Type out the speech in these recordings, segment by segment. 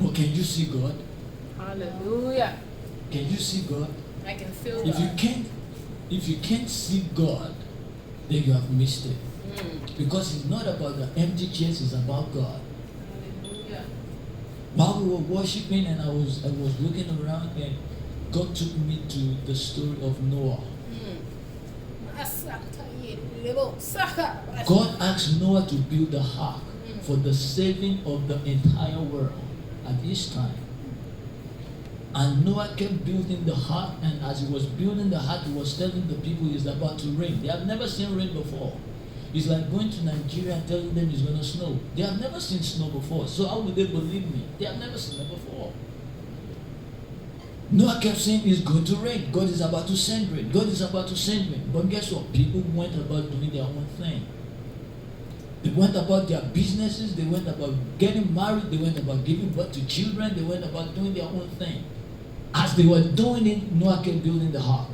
But can you see God? Hallelujah. Can you see God? I can feel If you can't see God, then you have missed it. Because it's not about the empty chairs, it's about God. Hallelujah. While we were worshiping and I was looking around, and God took me to the story of Noah. God asked Noah to build a ark for the saving of the entire world at this time. And Noah kept building the ark, and as he was building the ark, he was telling the people it's about to rain. They have never seen rain before. It's like going to Nigeria and telling them it's going to snow. They have never seen snow before, so how would they believe me? They have never seen it before. Noah kept saying it's going to rain. God is about to send rain. God is about to send rain. But guess what? People went about doing their own thing. They went about their businesses. They went about getting married. They went about giving birth to children. They went about doing their own thing. As they were doing it, Noah kept building the ark.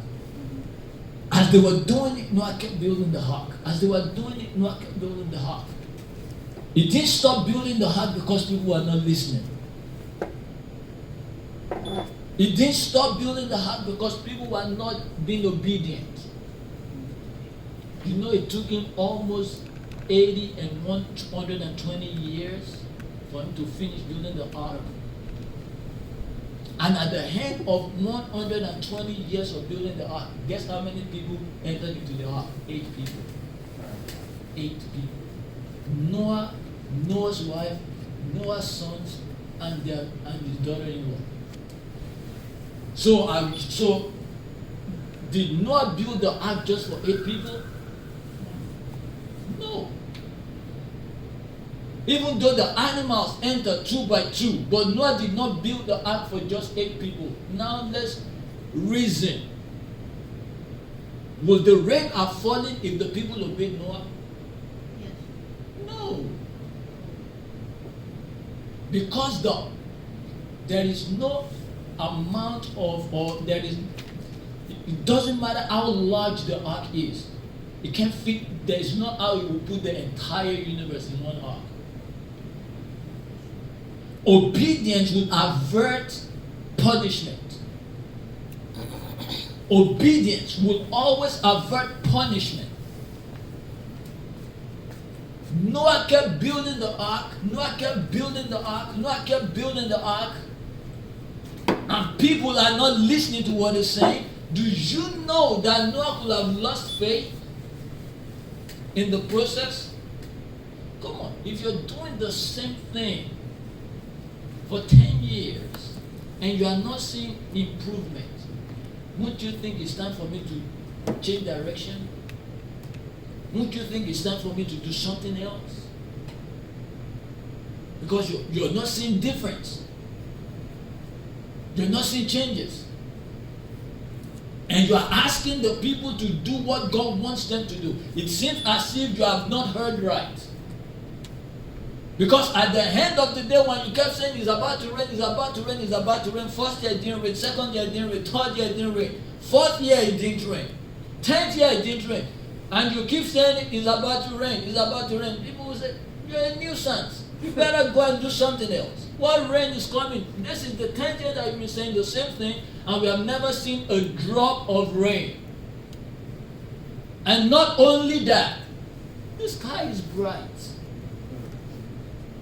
As they were doing it, Noah kept building the ark. As they were doing it, Noah kept building the ark. He didn't stop building the ark because people were not listening. He didn't stop building the ark because people were not being obedient. You know, it took him almost 80 and 120 years for him to finish building the ark. And at the end of 120 years of building the ark, guess how many people entered into the ark? 8 people. 8 people. Noah, Noah's wife, Noah's sons, and his daughter-in-law. So did Noah build the ark just for 8 people? No. Even though the animals entered 2 by 2, but Noah did not build the ark for just 8 people. Now let's reason. Will the rain have fallen if the people obeyed Noah? Yes. No. Because there is no amount of, or there is, it doesn't matter how large the ark is. It can't fit, there is not how you will put the entire universe in one ark. Obedience will avert punishment. Obedience will always avert punishment. Noah kept building the ark. Noah kept building the ark. Noah kept building the ark. And people are not listening to what he's saying. Do you know that Noah could have lost faith in the process? Come on, if you're doing the same thing for 10 years and you are not seeing improvement, won't you think it's time for me to change direction? Won't you think it's time for me to do something else? Because you're not seeing difference. You're not seeing changes. And you are asking the people to do what God wants them to do. It seems as if you have not heard right. Because at the end of the day, when you kept saying it's about to rain, it's about to rain, it's about to rain, first year it didn't rain, second year it didn't rain, third year it didn't rain, fourth year it didn't rain, 10th year it didn't rain, and you keep saying it's about to rain, it's about to rain. People will say, you're a nuisance. You better go and do something else. What rain is coming? This is the 10th year that you've been saying the same thing, and we have never seen a drop of rain. And not only that, the sky is bright.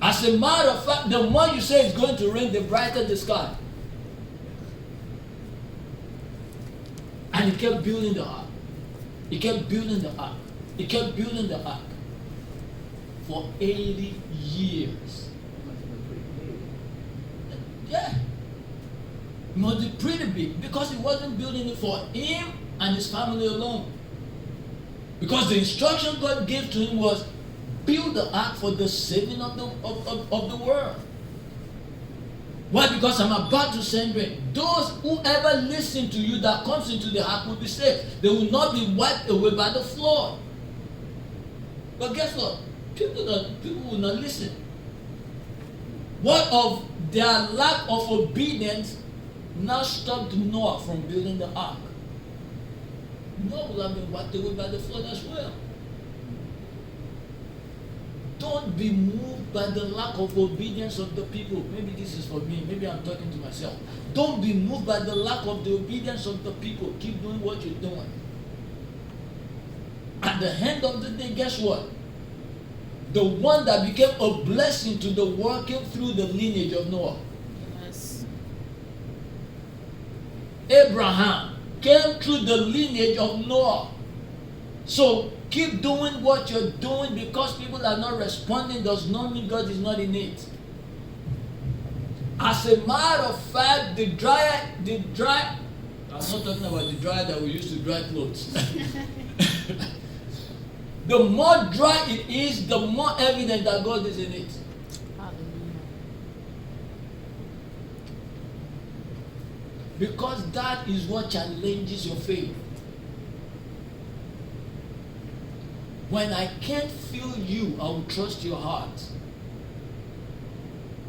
As a matter of fact, the more you say it's going to rain, the brighter the sky. And he kept building the ark. He kept building the ark. He kept building the ark for 80 years. Yeah. It must be pretty big because he wasn't building it for him and his family alone. Because the instruction God gave to him was build the ark for the saving of the world. Why? Because I'm about to send rain. Those who ever listen to you that comes into the ark will be saved. They will not be wiped away by the flood. But guess what? People will not listen. What of their lack of obedience now stopped Noah from building the ark? Noah will have been wiped away by the flood as well. don't be moved by the lack of obedience of the people. Maybe this is for me. Maybe I'm talking to myself. Don't be moved by the lack of the obedience of the people. Keep doing what you're doing. At the end of the day, guess what? The one that became a blessing to the world came through the lineage of Noah. Yes. Abraham came through the lineage of Noah. So keep doing what you're doing. Because people are not responding does not mean God is not in it. As a matter of fact, I'm not talking about the dryer that we use to dry clothes. The more dry it is, the more evident that God is in it. Hallelujah. Because that is what challenges your faith. When I can't feel you, I will trust your heart.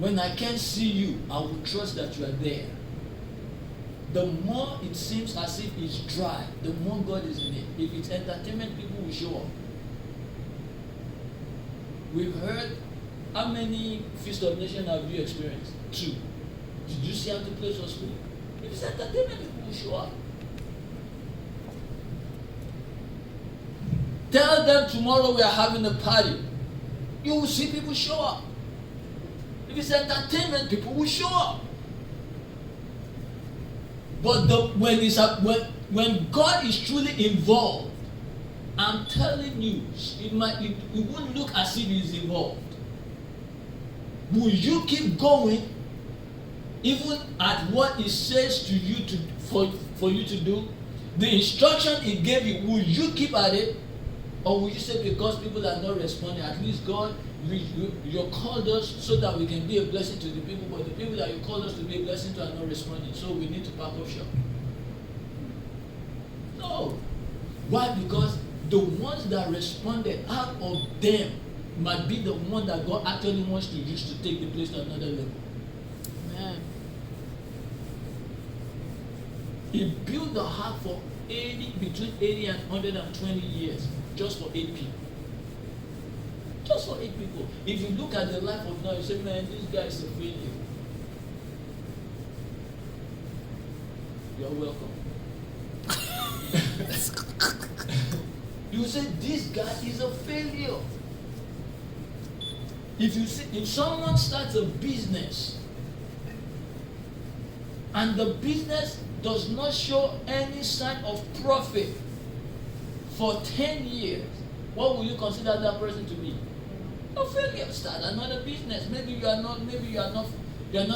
When I can't see you, I will trust that you are there. The more it seems as if it's dry, the more God is in it. If it's entertainment, people will show up. We've heard, how many Feast of Nations have you experienced? 2. Did you see how the place was full? If it's entertainment, people will show up. Tell them tomorrow we are having a party. You will see people show up. If it's entertainment, people will show up. But when God is truly involved, I'm telling you, it won't look as if He's involved. Will you keep going, even at what He says to you for you to do? The instruction He gave you, will you keep at it? Or will you say, because people are not responding, at least God, you called us so that we can be a blessing to the people, but the people that you called us to be a blessing to are not responding, so we need to pack up shop? No. Why? Because the ones that responded, out of them might be the one that God actually wants to use to take the place to another level. Amen. He built the ark for between 80 and 120 years, just for 8 people. Just for 8 people. If you look at the life of Noah, you say, man, this guy is a failure. You're welcome. You say, this guy is a failure. If someone starts a business and the business does not show any sign of profit for 10 years, what will you consider that person to be? A failure. Start another business. Maybe you are not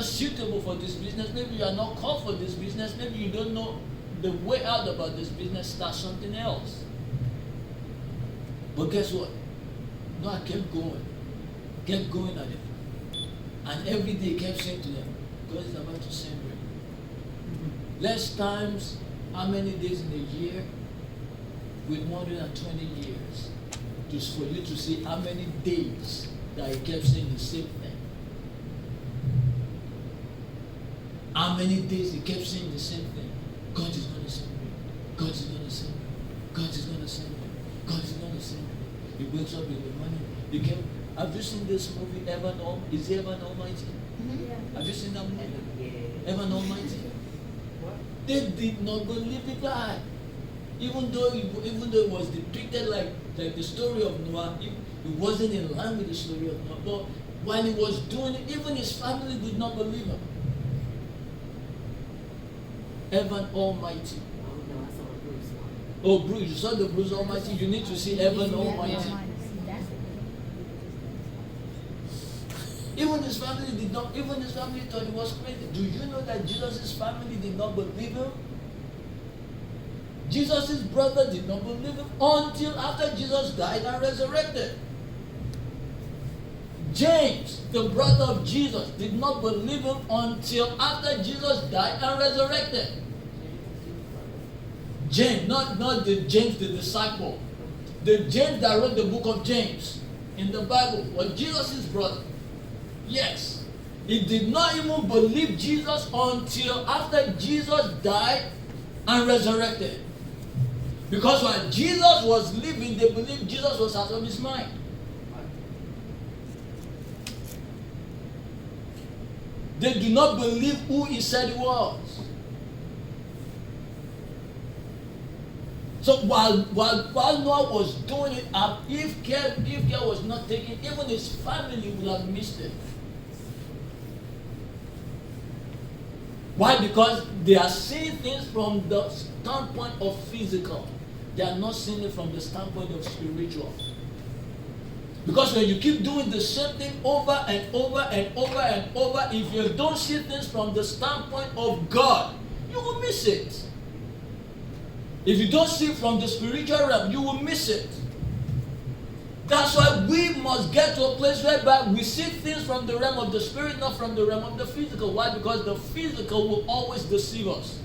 suitable for this business. Maybe you are not called for this business. Maybe you don't know the way out about this business. Start something else. But guess what? Noah kept going at it. And every day he kept saying to them, God is about to send rain. Less times, how many days in a year? With more than 20 years. Just for you to see how many days that he kept saying the same thing. How many days he kept saying the same thing. God is going to send rain. God is going to send rain. God is going to send rain. God is going to send rain. He wakes up in the morning. Have you seen this movie, Evan Almighty? Is he Evan Almighty? Mm-hmm. Yeah. Have you seen that movie? Evan Almighty? They did not believe the guy. Even though it was depicted like the story of Noah, it wasn't in line with the story of Noah. But while he was doing it, even his family did not believe him. Evan Almighty. Oh, Bruce, you saw the Bruce Almighty? You need to see Evan Almighty. Even his family thought he was crazy. Do you know that Jesus' family did not believe him? Jesus' brother did not believe him until after Jesus died and resurrected. James, the brother of Jesus, did not believe him until after Jesus died and resurrected. James, not the James the disciple. The James that wrote the book of James in the Bible was Jesus' brother. Yes. He did not even believe Jesus until after Jesus died and resurrected. Because while Jesus was living, they believed Jesus was out of his mind. They do not believe who he said he was. So while Noah was doing it, if care was not taken, even his family would have missed it. Why? Because they are seeing things from the standpoint of physical. They are not seeing it from the standpoint of spiritual. Because when you keep doing the same thing over and over and over and over, if you don't see things from the standpoint of God, you will miss it. If you don't see it from the spiritual realm, you will miss it. That's why we must get to a place whereby we see things from the realm of the spirit, not from the realm of the physical. Why? Because the physical will always deceive us.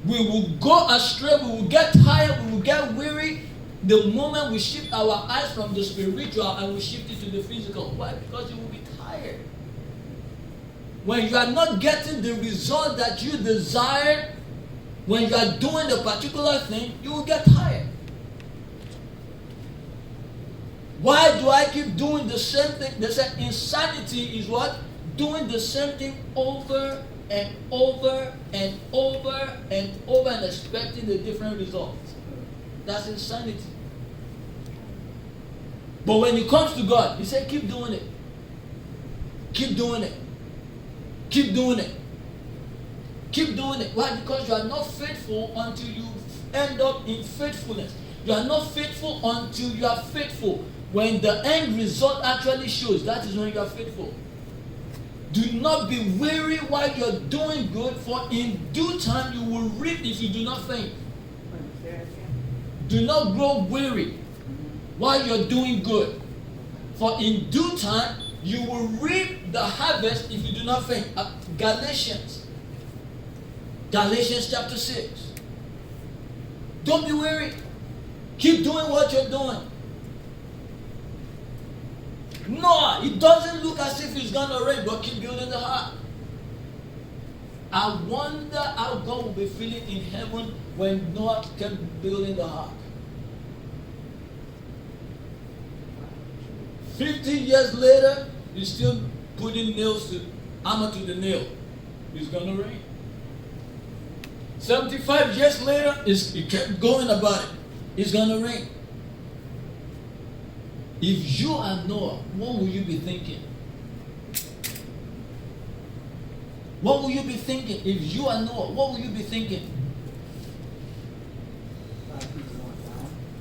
We will go astray, we will get tired, we will get weary the moment we shift our eyes from the spiritual and we shift it to the physical. Why? Because you will be tired. When you are not getting the result that you desire, when you are doing a particular thing, you will get tired. Why do I keep doing the same thing? They say insanity is what? Doing the same thing over and over and over and over and expecting a different result. That's insanity. But when it comes to God, He said, keep doing it. Keep doing it. Keep doing it. Keep doing it. Why? Because you are not faithful until you end up in faithfulness. You are not faithful until you are faithful. When the end result actually shows, that is when you are faithful. Do not be weary while you are doing good, for in due time you will reap if you do not faint. Do not grow weary while you are doing good, for in due time you will reap the harvest if you do not faint. Galatians chapter 6. Don't be weary. Keep doing what you're doing. No, it doesn't look as if it's going to rain, but keep building the ark. I wonder how God will be feeling in heaven when Noah kept building the ark. 50 years later, he's still putting hammer to the nail. It's going to rain. 75 years later, he kept going about it. It's going to rain. If you are Noah, what will you be thinking? What will you be thinking? If you are Noah, what will you be thinking?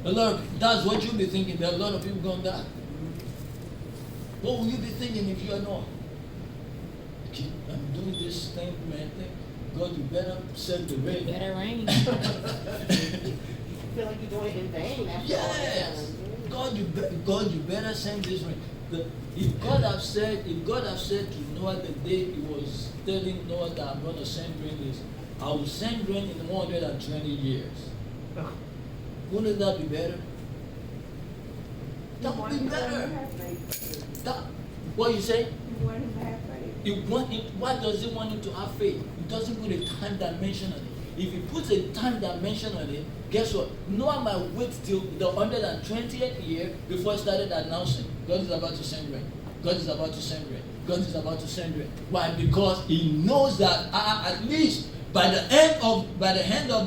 That's what you'll be thinking. There are a lot of people going to die. What will you be thinking if you are Noah? I'm doing this thing, man. God, you better send the rain. Better rain. You feel like you're doing it in vain. Yes. God, you better send this rain. If God have said to Noah the day He was telling Noah that I'm going to send rain, I will send rain in 120 years. Wouldn't that be better? That would be better. What you say? You want him to have faith. Why does He want him to have faith? He doesn't put a time dimension on it. If He puts a time dimension on it, guess what? Noah might wait till the 120th year before he started announcing, God is about to send rain. God is about to send rain. God is about to send rain. Why? Because He knows that at least by the end of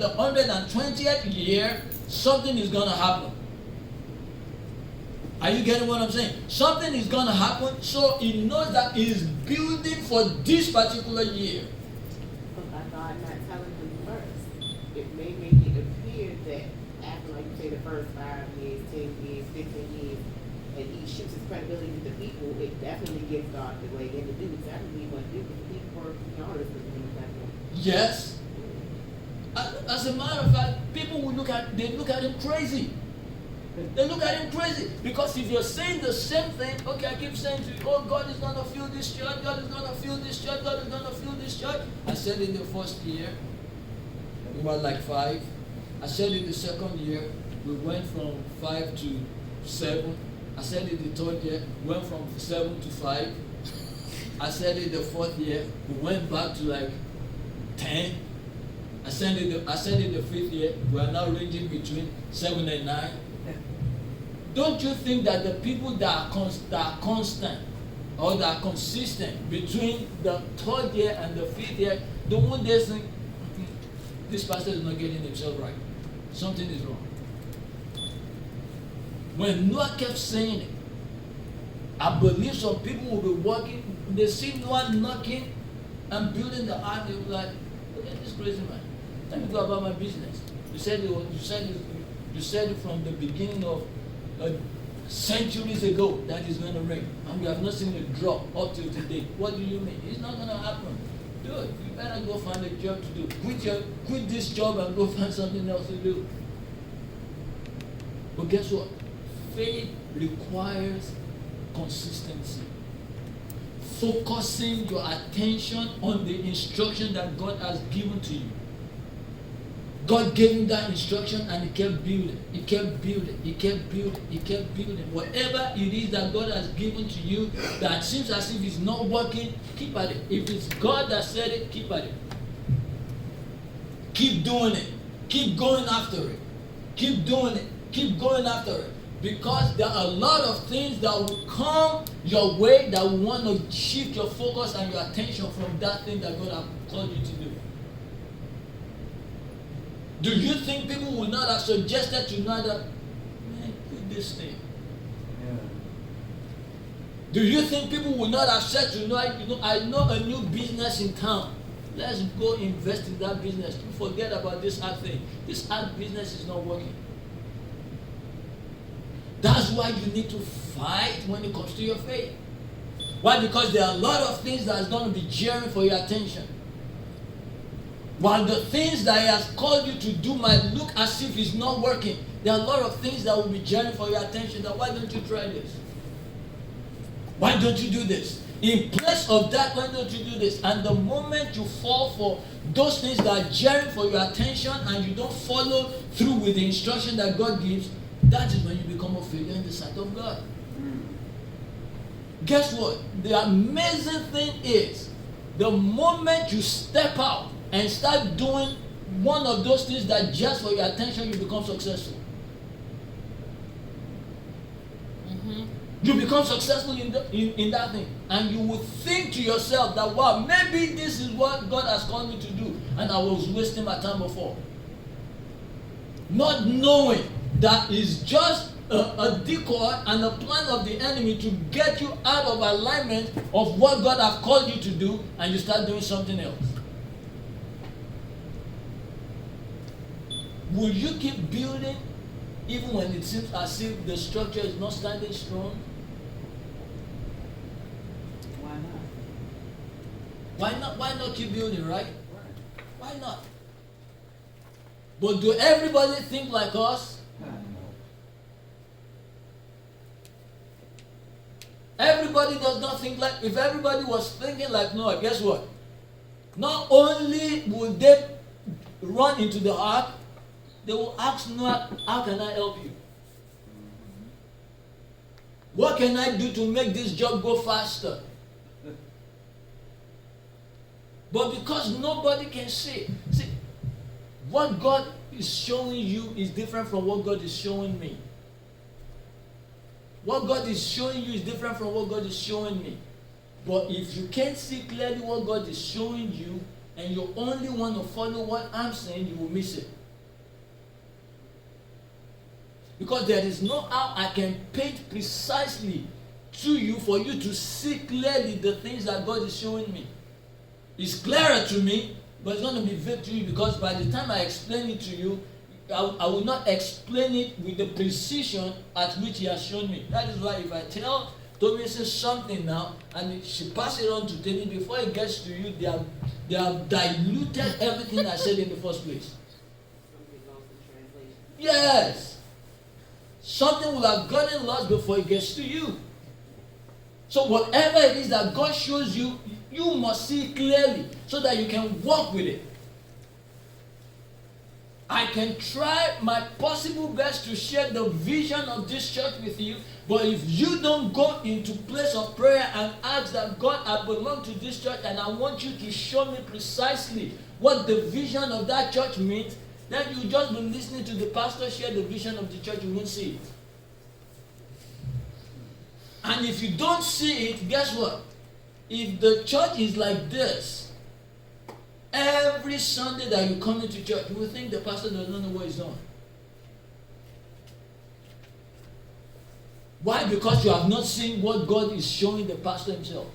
the 120th year, something is going to happen. Are you getting what I'm saying? Something is going to happen, so He knows that He is building for this particular year. But by God not telling him first, it may make it appear that after, like you say, the first 5 years, 10 years, 15 years, and he shoots his credibility with the people, it definitely gives God the way in to do exactly what he wants to do. The people were honest with him at that point. Yes. As a matter of fact, people will look at him crazy. They look at him crazy. Because if you're saying the same thing, okay, I keep saying to you, oh, God is going to fill this church, God is going to fill this church, God is going to fill this church. I said in the first year, we were like 5. I said in the second year, we went from 5 to 7. I said in the third year, we went from 7 to 5. I said in the fourth year, we went back to like 10. I said in the fifth year, we are now ranging between 7 and 9. Don't you think that the people that are constant, or that are consistent between the third year and the fifth year, the one they think, this pastor is not getting himself right. Something is wrong. When Noah kept saying it, I believe some people will be walking, they see Noah knocking and building the ark, they will be like, look at this crazy man. Let me go about my business. You said it from the beginning of centuries ago that it's going to rain, and we have not seen it drop up till today. What do you mean? It's not going to happen. Dude, you better go find a job to do. Quit this job and go find something else to do. But guess what? Faith requires consistency. Focusing your attention on the instruction that God has given to you. God gave him that instruction and he kept building. He kept building. He kept building. He kept building. Whatever it is that God has given to you that seems as if it's not working, keep at it. If it's God that said it, keep at it. Keep doing it. Keep going after it. Keep doing it. Keep going after it. Because there are a lot of things that will come your way that will want to shift your focus and your attention from that thing that God has called you to do. Do you think people would not have suggested to you that, man, quit this thing? Yeah. Do you think people would not have said to you, I know a new business in town. Let's go invest in that business. You forget about this art thing. This art business is not working. That's why you need to fight when it comes to your faith. Why? Because there are a lot of things that is going to be jeering for your attention. While the things that he has called you to do might look as if it's not working, there are a lot of things that will be jeering for your attention. That why don't you try this? Why don't you do this? In place of that, why don't you do this? And the moment you fall for those things that are jeering for your attention and you don't follow through with the instruction that God gives, that is when you become a failure in the sight of God. Guess what? The amazing thing is, the moment you step out and start doing one of those things that just for your attention, you become successful. Mm-hmm. You become successful in that thing. And you will think to yourself that, wow, maybe this is what God has called me to do. And I was wasting my time before. Not knowing that is just a decoy and a plan of the enemy to get you out of alignment of what God has called you to do, and you start doing something else. Will you keep building even when it seems as if the structure is not standing strong? Why not? Why not? Why not keep building, right? Why not? But do everybody think like us? Everybody does not think like, if everybody was thinking like Noah, guess what? Not only will they run into the ark, they will ask Noah, how can I help you? What can I do to make this job go faster? But because nobody can see, what God is showing you is different from what God is showing me. What God is showing you is different from what God is showing me. But if you can't see clearly what God is showing you, and you only want to follow what I'm saying, you will miss it. Because there is no how I can paint precisely to you for you to see clearly the things that God is showing me. It's clearer to me, but it's going to be vague to you, because by the time I explain it to you, I will not explain it with the precision at which he has shown me. That is why if I tell Tomi something now, and she passes it on to Temi, before it gets to you, they have diluted everything I said in the first place. Yes. Something will have gotten lost before it gets to you. So whatever it is that God shows you, you must see clearly so that you can walk with it. I can try my possible best to share the vision of this church with you, but if you don't go into place of prayer and ask that, God, I belong to this church and I want you to show me precisely what the vision of that church means, then you just be listening to the pastor share the vision of the church, you won't see it. And if you don't see it, guess what? If the church is like this, every Sunday that you come into church, you will think the pastor does not know what he's doing. Why? Because you have not seen what God is showing the pastor himself.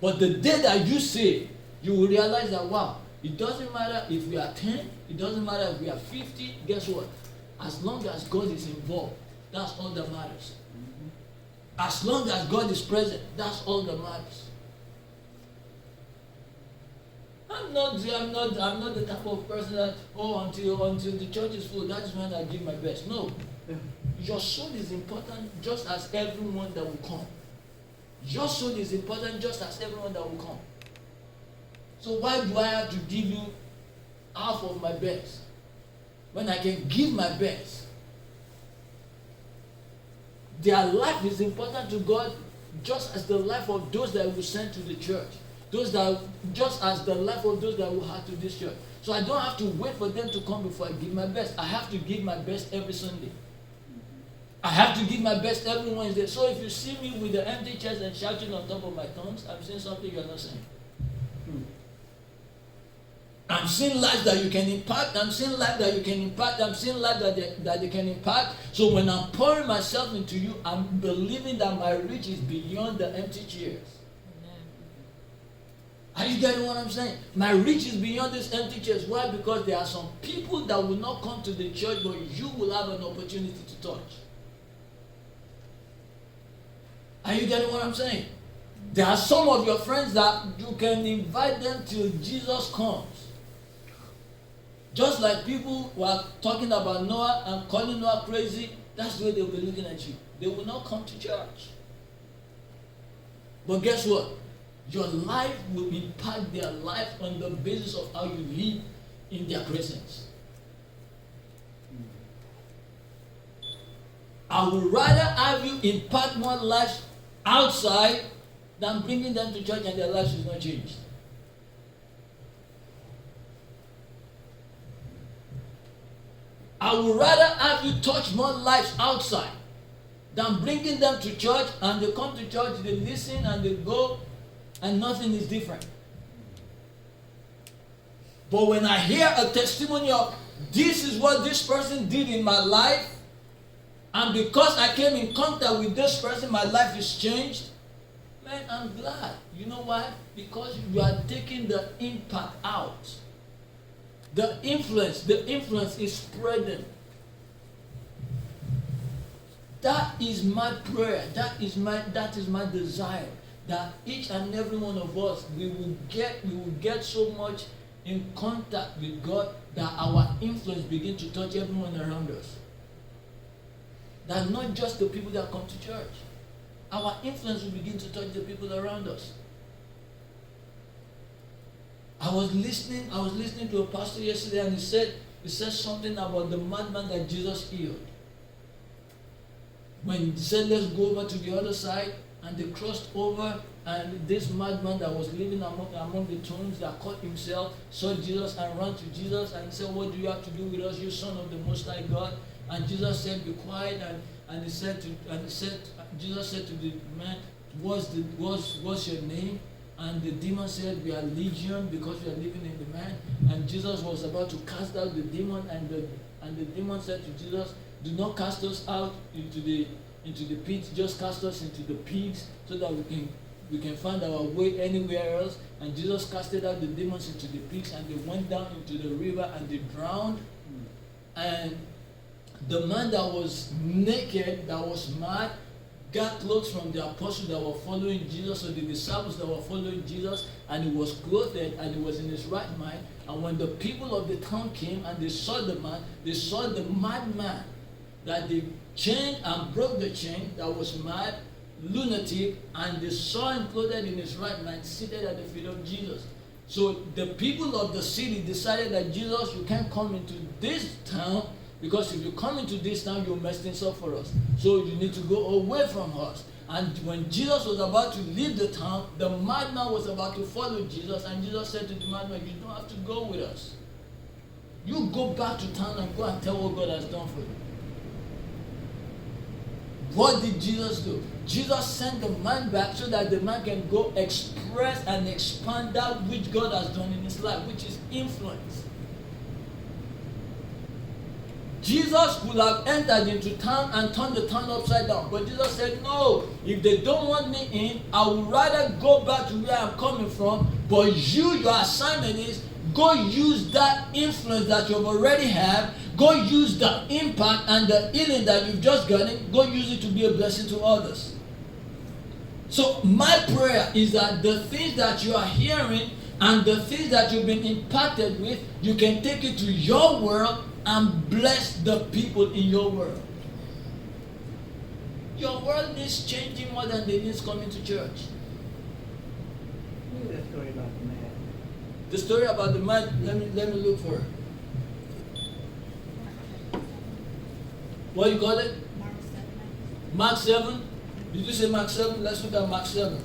But the day that you see, you will realize that, wow, it doesn't matter if we are 10, it doesn't matter if we are 50, guess what? As long as God is involved, that's all that matters. As long as God is present, that's all that matters. I'm not the type of person that, until the church is full, that's when I give my best. No. Your soul is important just as everyone that will come. Your soul is important just as everyone that will come. So why do I have to give you half of my best when I can give my best? Their life is important to God just as the life of those that will send to the church. Just as the life of those that will have to this church. So I don't have to wait for them to come before I give my best. I have to give my best every Sunday. I have to give my best every Wednesday. So if you see me with the empty chest and shouting on top of my tongues, I'm saying something you're not saying. I'm seeing lives that you can impact. I'm seeing lives that you can impact. I'm seeing lives that they can impact. So when I'm pouring myself into you, I'm believing that my reach is beyond the empty chairs. Are you getting what I'm saying? My reach is beyond these empty chairs. Why? Because there are some people that will not come to the church, but you will have an opportunity to touch. Are you getting what I'm saying? There are some of your friends that you can invite them till Jesus comes. Just like people who are talking about Noah and calling Noah crazy, that's the way they'll be looking at you. They will not come to church. But guess what? Your life will impact their life on the basis of how you live in their presence. I would rather have you impact more lives outside than bringing them to church and their lives is not changed. I would rather have you touch more lives outside than bringing them to church and they come to church, they listen and they go and nothing is different. But when I hear a testimony of this is what this person did in my life, and because I came in contact with this person, my life is changed, man, I'm glad. You know why? Because you are taking the impact out. The influence is spreading. That is my prayer. That is my desire. That each and every one of us, we will get so much in contact with God that our influence begin to touch everyone around us. That not just the people that come to church. Our influence will begin to touch the people around us. I was listening to a pastor yesterday and he said something about the madman that Jesus healed. When he said, let's go over to the other side, and they crossed over, and this madman that was living among the tombs that caught himself saw Jesus and ran to Jesus and said, what do you have to do with us, you son of the Most High God? And Jesus said, be quiet. And Jesus said to the man, what's your name? And the demon said, we are legion because we are living in the man. And Jesus was about to cast out the demon, and the demon said to Jesus, do not cast us out into the pit, just cast us into the pigs so that we can find our way anywhere else. And Jesus casted out the demons into the pigs, and they went down into the river and they drowned. And the man that was naked, that was mad, got clothes from the apostles that were following Jesus, or the disciples that were following Jesus, and he was clothed and he was in his right mind. And when the people of the town came and they saw the man, they saw the madman that they chained and broke the chain, that was mad, lunatic, and they saw him clothed in his right mind, seated at the feet of Jesus. So the people of the city decided that Jesus, you can't come into this town, because if you come into this town, you'll mess things up for us. So you need to go away from us. And when Jesus was about to leave the town, the madman was about to follow Jesus, and Jesus said to the madman, you don't have to go with us. You go back to town and go and tell what God has done for you. What did Jesus do? Jesus sent the man back so that the man can go express and expand that which God has done in his life, which is influence. Jesus could have entered into town and turned the town upside down. But Jesus said, no, if they don't want me in, I would rather go back to where I'm coming from. But your assignment is, go use that influence that you've already have. Go use the impact and the healing that you've just gotten. Go use it to be a blessing to others. So my prayer is that the things that you are hearing and the things that you've been impacted with, you can take it to your world and bless the people in your world. Your world needs changing more than they need coming to church. You know that story about the man. The story about the man, let me look for it. What you call it? Mark 7. Did you say Mark 7? Let's look at Mark 7.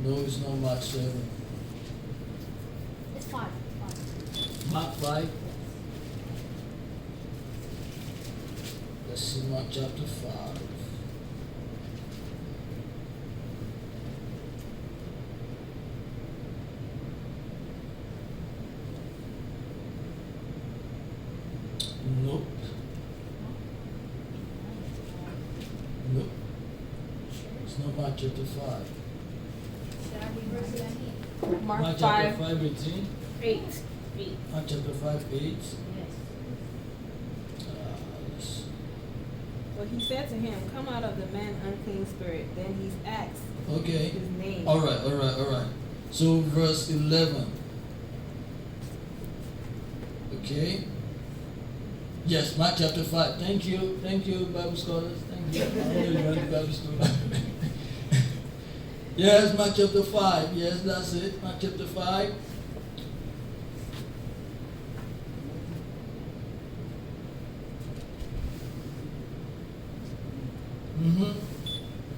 No, it's not Mark 7. It's 5. Mark 5. Let's see Mark chapter 5. Nope. Nope. It's not Mark chapter 5. Mark chapter 5. 5, 18. 8. Mark chapter 5, 8. Yes. Yes. Well, he said to him, come out of the man unclean spirit. Then he's asked Okay. his name. All right. So verse 11. Okay. Yes, Mark chapter 5. Thank you, Bible scholars. Thank you. I know you went to Bible school. Yes, Mark chapter 5. Yes, that's it. Mark chapter 5.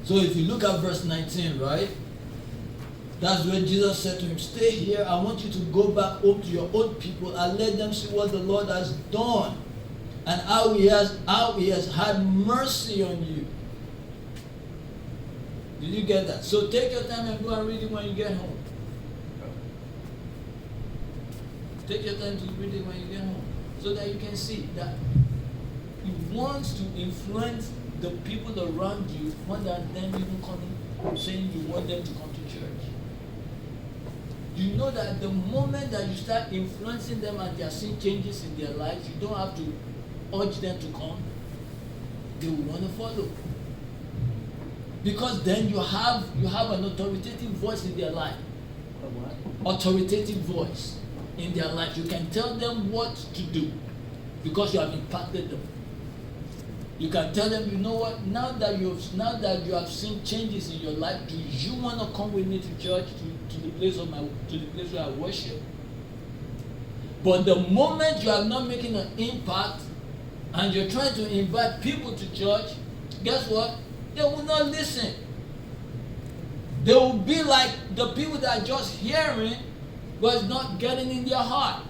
So if you look at verse 19, right? That's where Jesus said to him, stay here. I want you to go back home to your own people and let them see what the Lord has done and how he has had mercy on you. Did you get that? So take your time and go and read it when you get home. Take your time to read it when you get home. So that you can see that he wants to influence the people around you more than them even coming, saying you want them to come to church. You know that the moment that you start influencing them and they are seeing changes in their lives, you don't have to urge them to come. They will want to follow. Because then you have an authoritative voice in their life. What? Authoritative voice in their life. You can tell them what to do because you have impacted them. You can tell them, you know what, now that you have seen changes in your life, do you want to come with me to church, to the place where I worship? But the moment you are not making an impact and you're trying to invite people to church, guess what? They will not listen. They will be like the people that are just hearing but it's not getting in their heart.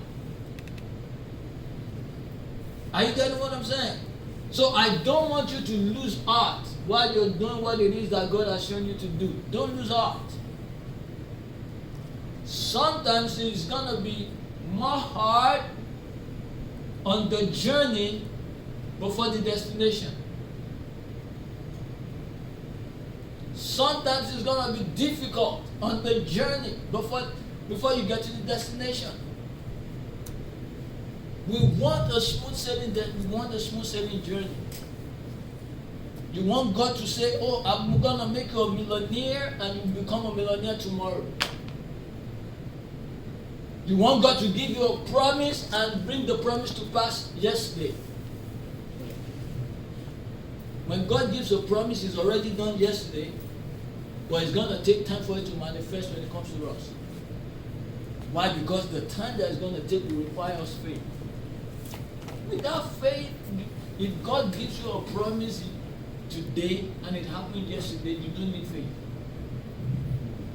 Are you getting what I'm saying? So I don't want you to lose heart while you're doing what it is that God has shown you to do. Don't lose heart. Sometimes it's going to be more hard on the journey before the destination. Sometimes it's going to be difficult on the journey before you get to the destination. We want a smooth sailing journey. You want God to say, oh, I'm going to make you a millionaire and you become a millionaire tomorrow. You want God to give you a promise and bring the promise to pass yesterday. When God gives a promise, it's already done yesterday, but it's going to take time for it to manifest when it comes to us. Why? Because the time that it's going to take will require us faith. Without faith, if God gives you a promise today and it happened yesterday, you don't need faith.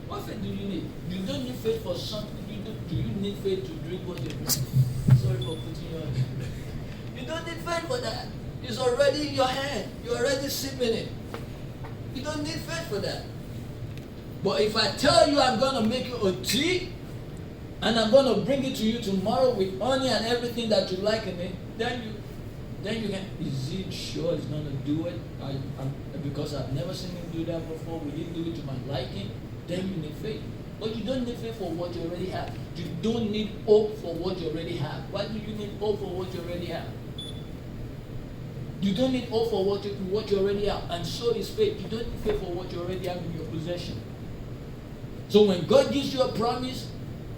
What faith do you need? You don't need faith for something. Do you need faith to drink what you drink? Sorry for putting you on. You don't need faith for that. It's already in your hand. You're already sipping it. You don't need faith for that. But if I tell you I'm going to make you a tea, and I'm going to bring it to you tomorrow with honey and everything that you like in it, then you can, is it sure he's going to do it? Because I've never seen him do that before. Will he do it to my liking? Then you need faith. But you don't need faith for what you already have. You don't need hope for what you already have. Why do you need hope for what you already have? You don't need hope for what you already have. And so is faith. You don't need faith for what you already have in your possession. So when God gives you a promise,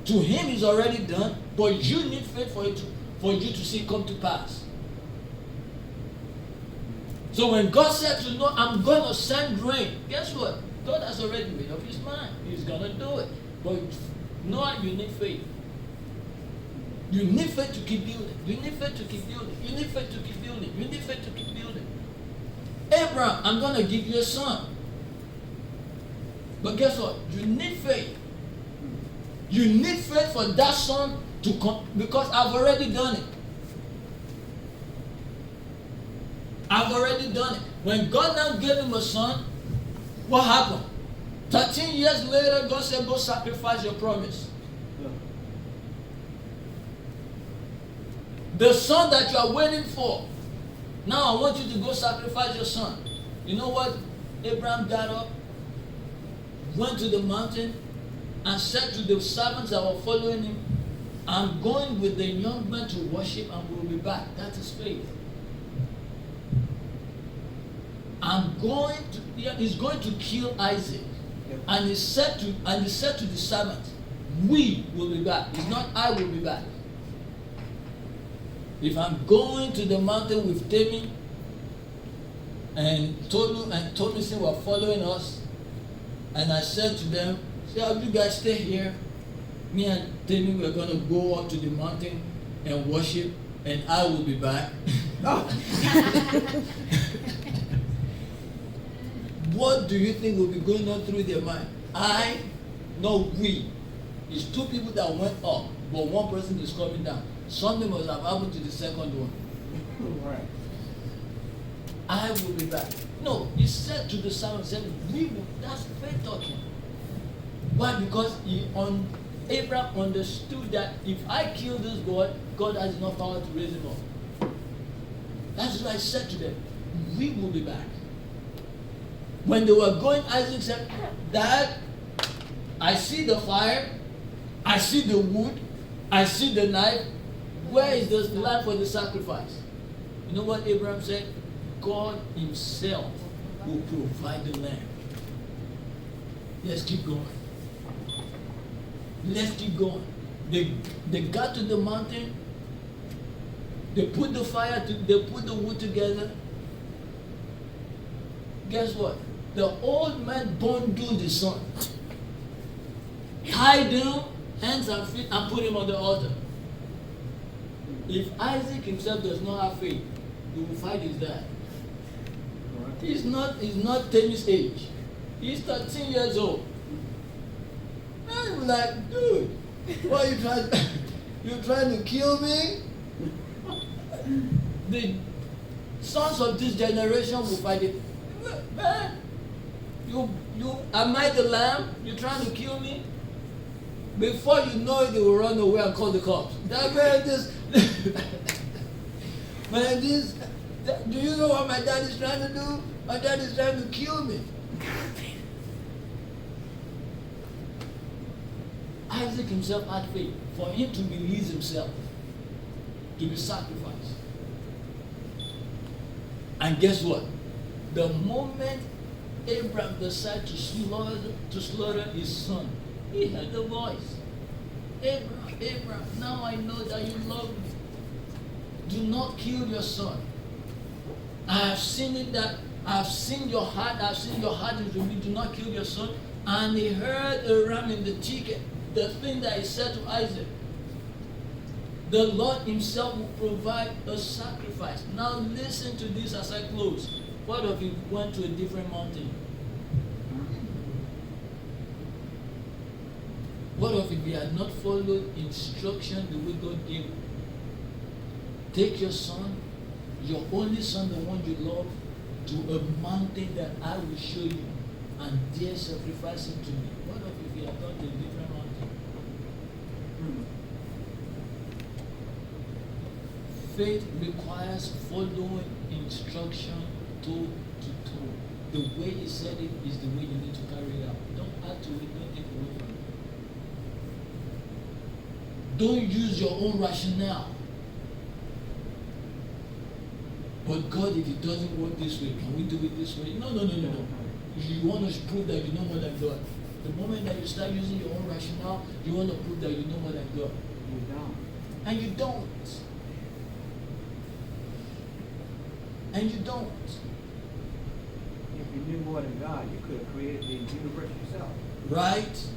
to him it's already done, but you need faith for you to see it come to pass. So when God said to Noah, I'm going to send rain, guess what? God has already made up his mind. He's going to do it. But Noah, you need faith. You need faith to keep building. You need faith to keep building. You need faith to keep building. You need faith to keep building. Abraham, I'm going to give you a son. But guess what? You need faith. You need faith for that son to come, because I've already done it. I've already done it. When God now gave him a son, what happened? 13 years later, God said, go sacrifice your promise. The son that you are waiting for, now I want you to go sacrifice your son. You know what? Abraham got up, went to the mountain, and said to the servants that were following him, I'm going with the young men to worship and we'll be back. That is faith. He's going to kill Isaac. And he said to the servants, we will be back. It's not I will be back. If I'm going to the mountain with Temi and Tolu and Tomisi were following us, and I said to them, you guys stay here. Me and Temi we're going to go up to the mountain and worship, and I will be back. What do you think will be going on through their mind? We. It's two people that went up, but one person is coming down. Something must have happened to the second one. Right. I will be back. No, he said to the servant, we will. That's faith talking. Why? Because Abraham understood that if I kill this boy, God has enough power to raise him up. That's why I said to them, we will be back. When they were going, Isaac said, Dad, I see the fire, I see the wood, I see the knife. Where is the lamb for the sacrifice? You know what Abraham said? God himself will provide the lamb. Let's keep going. Let's keep going. They got to the mountain. They put the they put the wood together. Guess what? The old man bundled the son, tied him hands and feet, and put him on the altar. If Isaac himself does not have faith, he will fight his dad. He's not Temi's age. He's 13 years old. And I'm like, dude, what are you trying? You trying to kill me? The sons of this generation will fight it. Man, am I the lamb? You trying to kill me? Before you know it, they will run away and call the cops. That man just do you know what my dad is trying to do? My dad is trying to kill me. Isaac himself had faith for him to release himself, to be sacrificed. And guess what? The moment Abraham decided to slaughter his son, he heard the voice. Abraham, now I know that you love me. Do not kill your son. I have seen your heart. I have seen your heart is with me. Do not kill your son. And he heard a ram in the chicken, the thing that he said to Isaac. the Lord himself will provide a sacrifice. Now listen to this as I close. What if he went to a different mountain? What if he had not followed instruction the way God gave him? Take your son, your only son, the one you love, to a mountain that I will show you, and there sacrifice him to me. What if he had gone to a different mountain? Faith requires following instruction toe to toe. The way he said it is the way you need to carry it out. Don't add to it, don't take away from it. Don't use your own rationale. But God, if it doesn't work this way, can we do it this way? No. You want to prove that you know more than God. The moment that you start using your own rationale, you want to prove that you know more than God. You don't. And you don't. And you don't. If you knew more than God, you could have created the universe yourself. Right?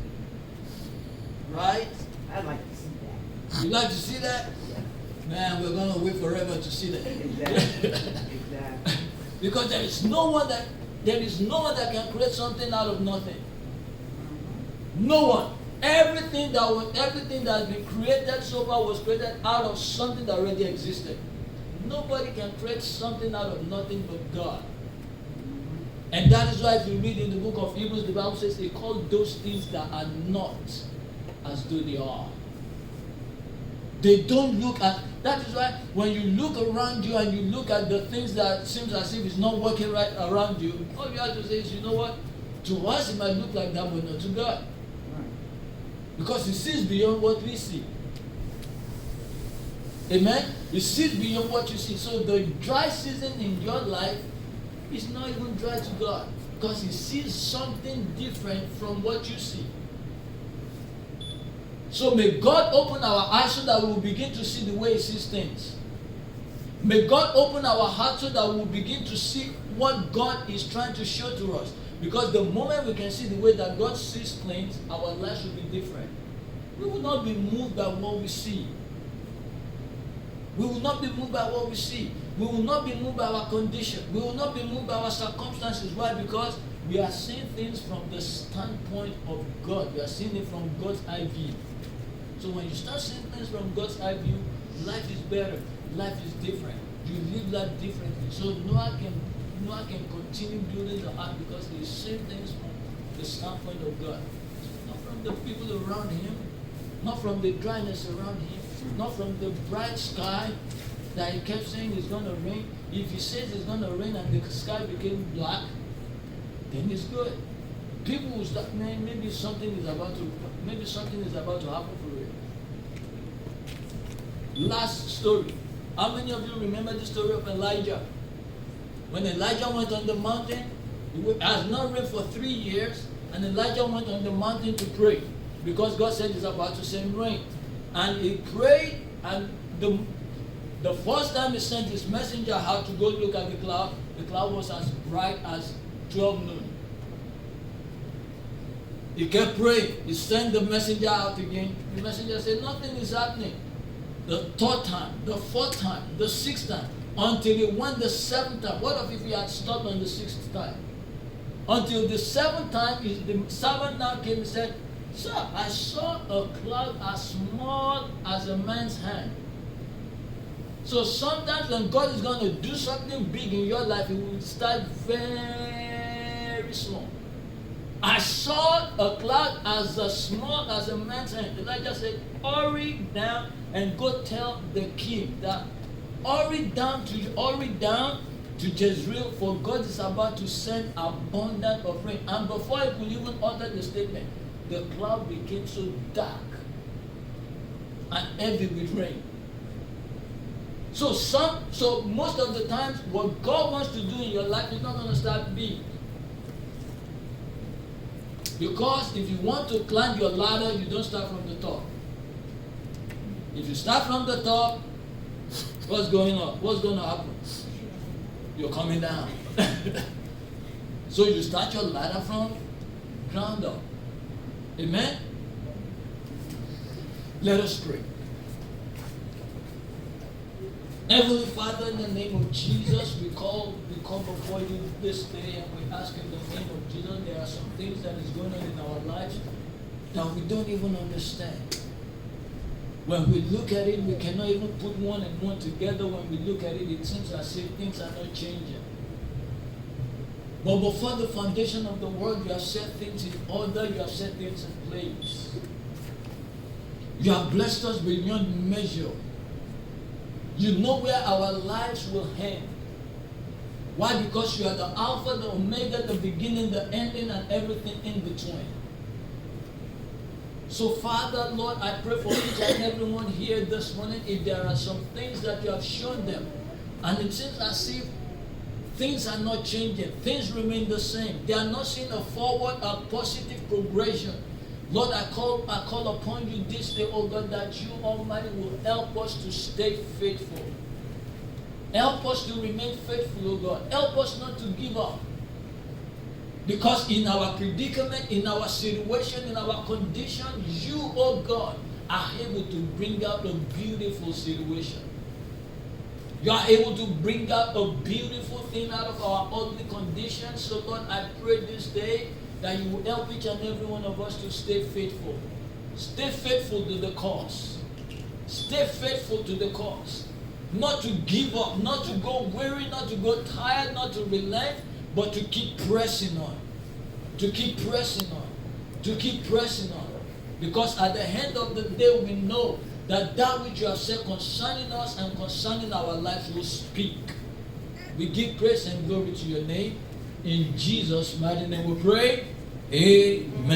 Right? I'd like to see that. You like to see that? Yeah. Man, we're going to wait forever to see that. Exactly. Exactly. Because there is no one that can create something out of nothing. No one. Everything that has been created so far was created out of something that already existed. Nobody can create something out of nothing but God. And that is why if you read in the book of Hebrews, the Bible says they call those things that are not as though they are. They don't look at, that is why when you look around you and you look at the things that seems as if it's not working right around you, all you have to say is, you know what? To us it might look like that, but not to God. Because he sees beyond what we see. Amen? He sees beyond what you see. So the dry season in your life is not even dry to God. Because he sees something different from what you see. So may God open our eyes so that we will begin to see the way he sees things. May God open our hearts so that we will begin to see what God is trying to show to us. Because the moment we can see the way that God sees things, our lives will be different. We will not be moved by what we see. We will not be moved by what we see. We will not be moved by our condition. We will not be moved by our circumstances. Why? Because we are seeing things from the standpoint of God. We are seeing it from God's eye view. So when you start seeing things from God's eye view, life is better. Life is different. You live life differently. So Noah can continue building the ark because he's seeing things from the standpoint of God. Not from the people around him. Not from the dryness around him. Not from the bright sky that he kept saying it's going to rain. If he says it's going to rain and the sky became black, then it's good. People will start, man, maybe something is about to happen for real. Last story. How many of you remember the story of Elijah? When Elijah went on the mountain, it has not rained for 3 years, and Elijah went on the mountain to pray because God said it's about to send rain. And he prayed, and the first time he sent his messenger out to go look at the cloud was as bright as 12 noon. He kept praying. He sent the messenger out again. The messenger said, nothing is happening. The third time, the fourth time, the sixth time, until he went the seventh time. What if he had stopped on the sixth time? Until the seventh time, the servant now came and said, sir, I saw a cloud as small as a man's hand. So sometimes when God is going to do something big in your life, it will start very small. I saw a cloud as small as a man's hand. Elijah said, hurry down and go tell the king that hurry down to Jezreel, for God is about to send abundance of rain. And before he could even utter the statement, the cloud became so dark and heavy with rain. So most of the times, what God wants to do in your life is not going to start big. Because if you want to climb your ladder, you don't start from the top. If you start from the top, what's going on? What's going to happen? You're coming down. So you start your ladder from ground up. Amen? Let us pray. Heavenly Father, in the name of Jesus, we come before you this day and we ask in the name of Jesus, there are some things that is going on in our lives that we don't even understand. When we look at it, we cannot even put one and one together. When we look at it, it seems as if things are not changing. But before the foundation of the world, you have set things in order, you have set things in place. You have blessed us beyond measure. You know where our lives will end. Why? Because you are the Alpha, the Omega, the beginning, the ending, and everything in between. So, Father, Lord, I pray for each and everyone here this morning. If there are some things that you have shown them, and it seems as if things are not changing, things remain the same, they are not seeing a forward, a positive progression. Lord, I call upon you this day, oh God, that you Almighty will help us to stay faithful. Help us to remain faithful, oh God. Help us not to give up. Because in our predicament, in our situation, in our condition, you, oh God, are able to bring out a beautiful situation. You are able to bring out a beautiful thing out of our ugly condition. So Lord, I pray this day that you will help each and every one of us to stay faithful. Stay faithful to the cause. Stay faithful to the cause. Not to give up, not to go weary, not to go tired, not to relent, but to keep pressing on. To keep pressing on. To keep pressing on. Because at the end of the day, we know that that which you have said concerning us and concerning our lives will speak. We give praise and glory to your name. In Jesus' mighty name we pray. Amen.